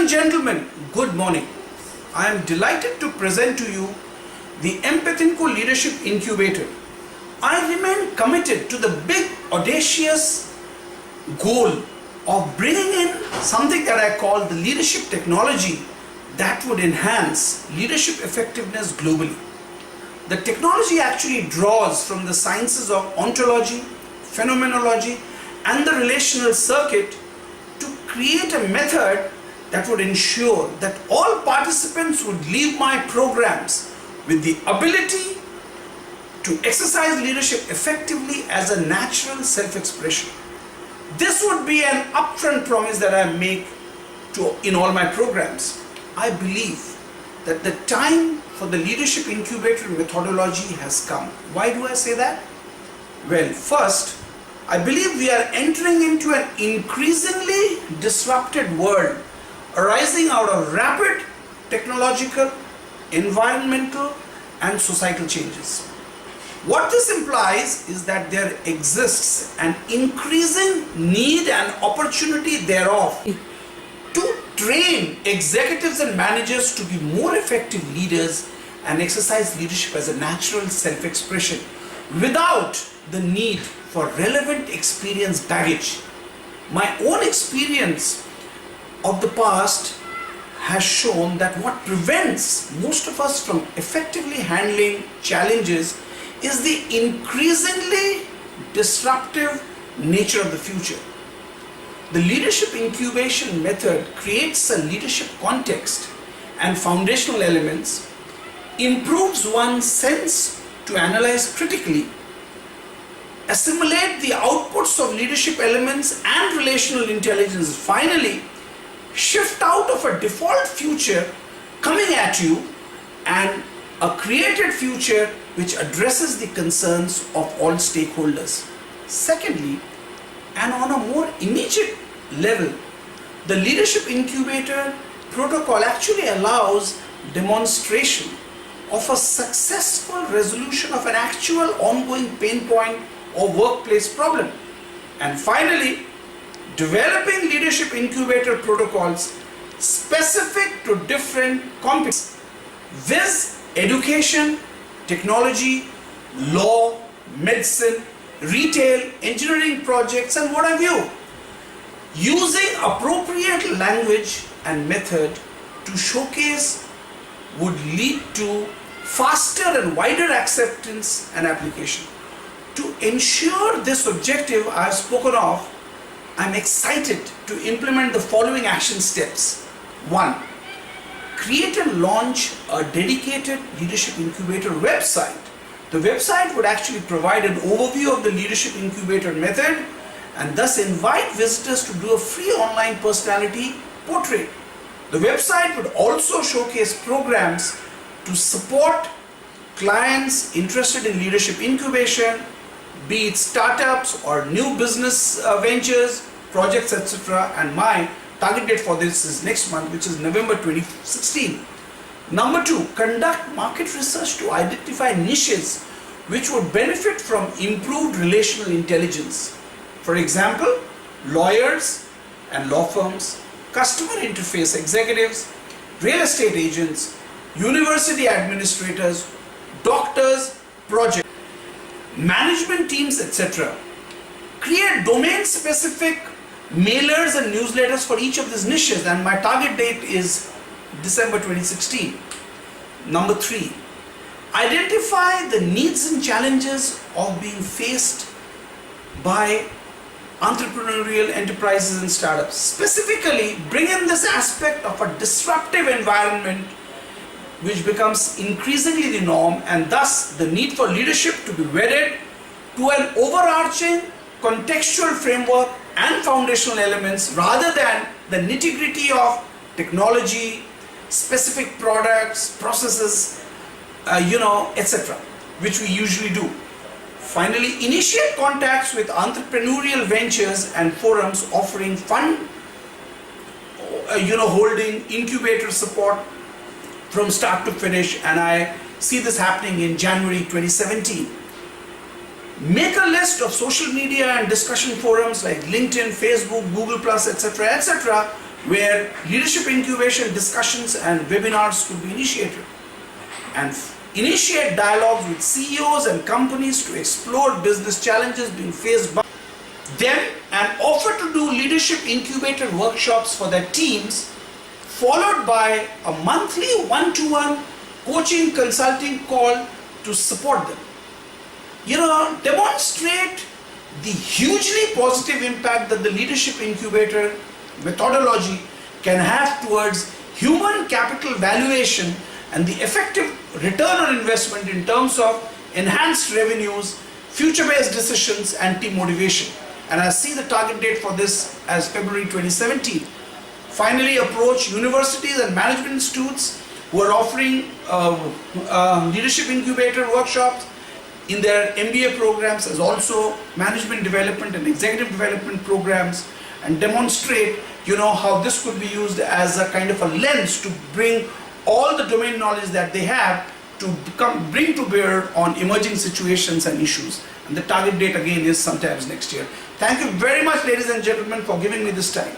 and gentlemen, good morning. I am delighted to present to you the Empathinco Leadership Incubator. I remain committed to the big, audacious goal of bringing in something that I call the leadership technology that would enhance leadership effectiveness globally. The technology actually draws from the sciences of ontology, phenomenology, and the relational circuit to create a method that would ensure that all participants would leave my programs with the ability to exercise leadership effectively as a natural self-expression. This would be an upfront promise that I make in all my programs. I believe that the time for the leadership incubator methodology has come. Why do I say that? Well, first, I believe we are entering into an increasingly disrupted world arising out of rapid technological, environmental, and societal changes. What this implies is that there exists an increasing need and opportunity thereof to train executives and managers to be more effective leaders and exercise leadership as a natural self-expression without the need for relevant experience baggage. My own experience of the past has shown that what prevents most of us from effectively handling challenges is the increasingly disruptive nature of the future. The leadership incubation method creates a leadership context and foundational elements, improves one's sense to analyze critically, assimilate the outputs of leadership elements and relational intelligence, finally shift out of a default future coming at you and a created future which addresses the concerns of all stakeholders. Secondly, and on a more immediate level, the leadership incubator protocol actually allows demonstration of a successful resolution of an actual ongoing pain point or workplace problem. And finally, developing leadership incubator protocols specific to different competencies, viz. Education, technology, law, medicine, retail, engineering projects, and what have you. Using appropriate language and method to showcase would lead to faster and wider acceptance and application. To ensure this objective I have spoken of, I am excited to implement the following action steps. 1. Create and launch a dedicated leadership incubator website. The website would actually provide an overview of the leadership incubator method and thus invite visitors to do a free online personality portrait. The website would also showcase programs to support clients interested in leadership incubation, be it startups or new business ventures, projects, etc. And my target date for this is next month, which is November 2016. Number 2, conduct market research to identify niches which would benefit from improved relational intelligence. For example, lawyers and law firms, customer interface executives, real estate agents, university administrators, doctors, project management teams, etc. Create domain-specific mailers and newsletters for each of these niches, and my target date is December 2016. Number 3, identify the needs and challenges of being faced by entrepreneurial enterprises and startups. Specifically, bring in this aspect of a disruptive environment which becomes increasingly the norm, and thus the need for leadership to be wedded to an overarching contextual framework and foundational elements rather than the nitty-gritty of technology, specific products, processes, etc., which we usually do. Finally, initiate contacts with entrepreneurial ventures and forums offering fund, holding incubator support from start to finish, and I see this happening in January 2017. Make a list of social media and discussion forums like LinkedIn, Facebook, Google+, etc., etc., where leadership incubation discussions and webinars could be initiated, and initiate dialogues with CEOs and companies to explore business challenges being faced by them, and offer to do leadership incubator workshops for their teams, followed by a monthly one-to-one coaching consulting call to support them. Demonstrate the hugely positive impact that the leadership incubator methodology can have towards human capital valuation and the effective return on investment in terms of enhanced revenues, future-based decisions, and team motivation. And I see the target date for this as February 2017. Finally, approach universities and management institutes who are offering leadership incubator workshops in their MBA programs, as also management development and executive development programs, and demonstrate how this could be used as a kind of a lens to bring all the domain knowledge that they have to bring to bear on emerging situations and issues. And the target date again is sometimes next year. Thank you very much, ladies and gentlemen, for giving me this time.